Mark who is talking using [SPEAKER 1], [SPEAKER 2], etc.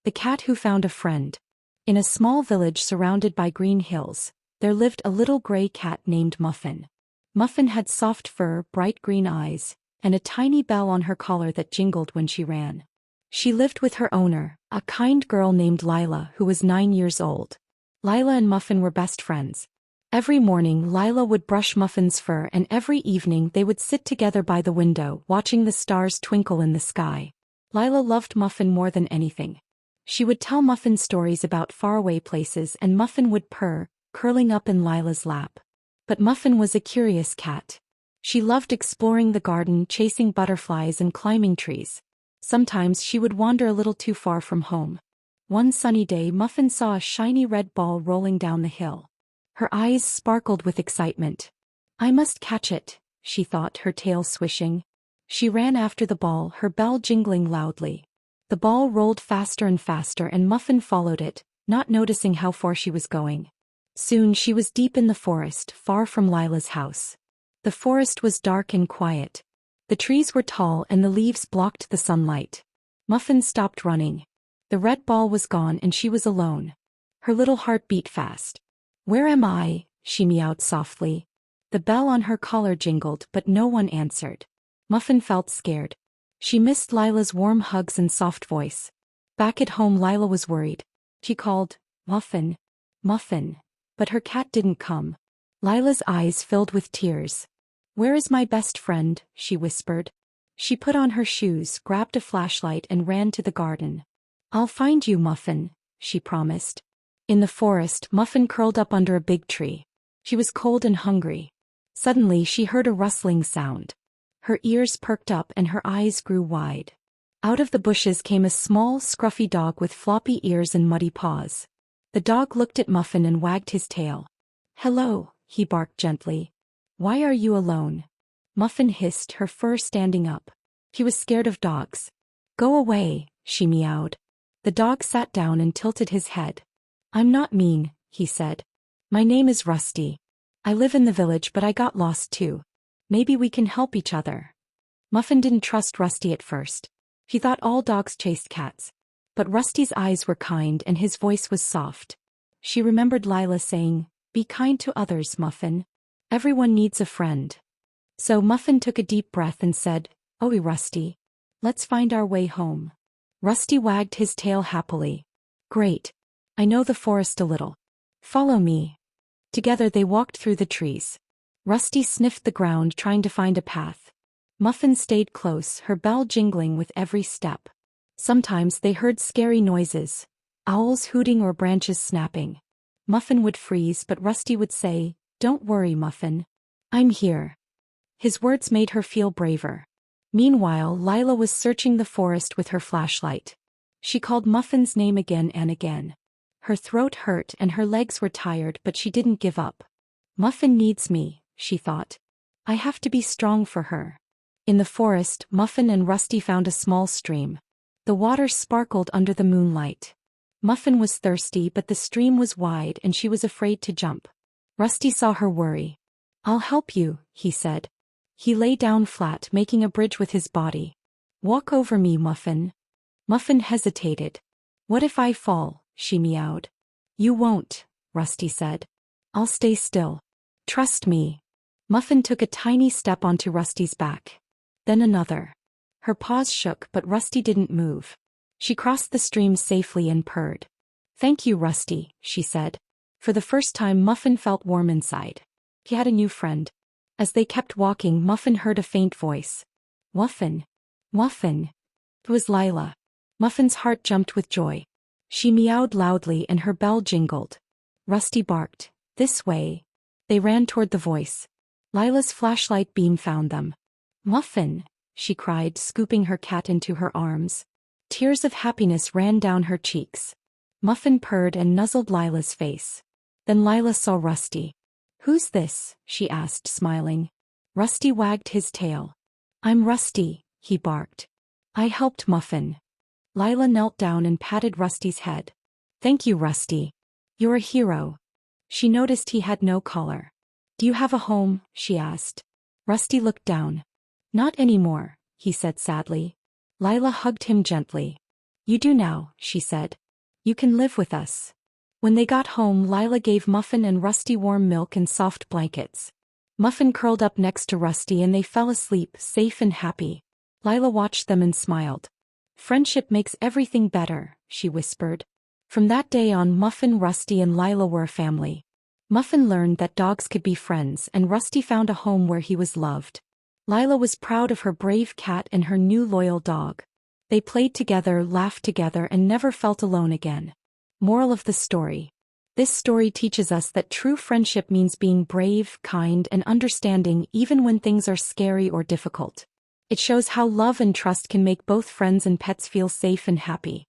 [SPEAKER 1] The Cat Who Found a Friend. In a small village surrounded by green hills, there lived a little gray cat named Muffin. Muffin had soft fur, bright green eyes, and a tiny bell on her collar that jingled when she ran. She lived with her owner, a kind girl named Lila who was 9 years old. Lila and Muffin were best friends. Every morning Lila would brush Muffin's fur and every evening they would sit together by the window watching the stars twinkle in the sky. Lila loved Muffin more than anything. She would tell Muffin stories about faraway places and Muffin would purr, curling up in Lila's lap. But Muffin was a curious cat. She loved exploring the garden, chasing butterflies and climbing trees. Sometimes she would wander a little too far from home. One sunny day Muffin saw a shiny red ball rolling down the hill. Her eyes sparkled with excitement. "I must catch it," she thought, her tail swishing. She ran after the ball, her bell jingling loudly. The ball rolled faster and faster and Muffin followed it, not noticing how far she was going. Soon she was deep in the forest, far from Lila's house. The forest was dark and quiet. The trees were tall and the leaves blocked the sunlight. Muffin stopped running. The red ball was gone and she was alone. Her little heart beat fast. "Where am I?" she meowed softly. The bell on her collar jingled but no one answered. Muffin felt scared. She missed Lila's warm hugs and soft voice. Back at home Lila was worried. She called, "Muffin, Muffin," but her cat didn't come. Lila's eyes filled with tears. "Where is my best friend?" she whispered. She put on her shoes, grabbed a flashlight and ran to the garden. "I'll find you, Muffin," she promised. In the forest, Muffin curled up under a big tree. She was cold and hungry. Suddenly she heard a rustling sound. Her ears perked up and her eyes grew wide. Out of the bushes came a small, scruffy dog with floppy ears and muddy paws. The dog looked at Muffin and wagged his tail. "Hello," he barked gently. "Why are you alone?" Muffin hissed, her fur standing up. He was scared of dogs. "Go away," she meowed. The dog sat down and tilted his head. "I'm not mean," he said. "My name is Rusty. I live in the village but I got lost too. Maybe we can help each other." Muffin didn't trust Rusty at first. He thought all dogs chased cats. But Rusty's eyes were kind and his voice was soft. She remembered Lila saying, "Be kind to others, Muffin. Everyone needs a friend." So Muffin took a deep breath and said, "Oh, Rusty. Let's find our way home." Rusty wagged his tail happily. "Great. I know the forest a little. Follow me." Together they walked through the trees. Rusty sniffed the ground trying to find a path. Muffin stayed close, her bell jingling with every step. Sometimes they heard scary noises, owls hooting or branches snapping. Muffin would freeze but Rusty would say, "Don't worry, Muffin. I'm here." His words made her feel braver. Meanwhile, Lila was searching the forest with her flashlight. She called Muffin's name again and again. Her throat hurt and her legs were tired but she didn't give up. "Muffin needs me," she thought. "I have to be strong for her." In the forest, Muffin and Rusty found a small stream. The water sparkled under the moonlight. Muffin was thirsty but the stream was wide and she was afraid to jump. Rusty saw her worry. "I'll help you," he said. He lay down flat, making a bridge with his body. "Walk over me, Muffin." Muffin hesitated. "What if I fall?" she meowed. "You won't," Rusty said. "I'll stay still. Trust me." Muffin took a tiny step onto Rusty's back. Then another. Her paws shook but Rusty didn't move. She crossed the stream safely and purred. "Thank you, Rusty," she said. For the first time Muffin felt warm inside. He had a new friend. As they kept walking, Muffin heard a faint voice. "Muffin! Muffin!" It was Lila. Muffin's heart jumped with joy. She meowed loudly and her bell jingled. Rusty barked, "This way." They ran toward the voice. Lila's flashlight beam found them. "Muffin!" she cried, scooping her cat into her arms. Tears of happiness ran down her cheeks. Muffin purred and nuzzled Lila's face. Then Lila saw Rusty. "Who's this?" she asked, smiling. Rusty wagged his tail. "I'm Rusty," he barked. "I helped Muffin." Lila knelt down and patted Rusty's head. "Thank you, Rusty. You're a hero." She noticed he had no collar. "Do you have a home?" she asked. Rusty looked down. "Not anymore," he said sadly. Lila hugged him gently. You do now, she said. You can live with us. When they got home, Lila gave Muffin and Rusty warm milk and soft blankets. Muffin curled up next to Rusty and they fell asleep, safe and happy. Lila watched them and smiled. Friendship makes everything better, she whispered. From that day on, Muffin, Rusty and Lila were a family. Muffin learned that dogs could be friends and Rusty found a home where he was loved. Lila was proud of her brave cat and her new loyal dog. They played together, laughed together and never felt alone again. Moral of the story. This story teaches us that true friendship means being brave, kind, and understanding even when things are scary or difficult. It shows how love and trust can make both friends and pets feel safe and happy.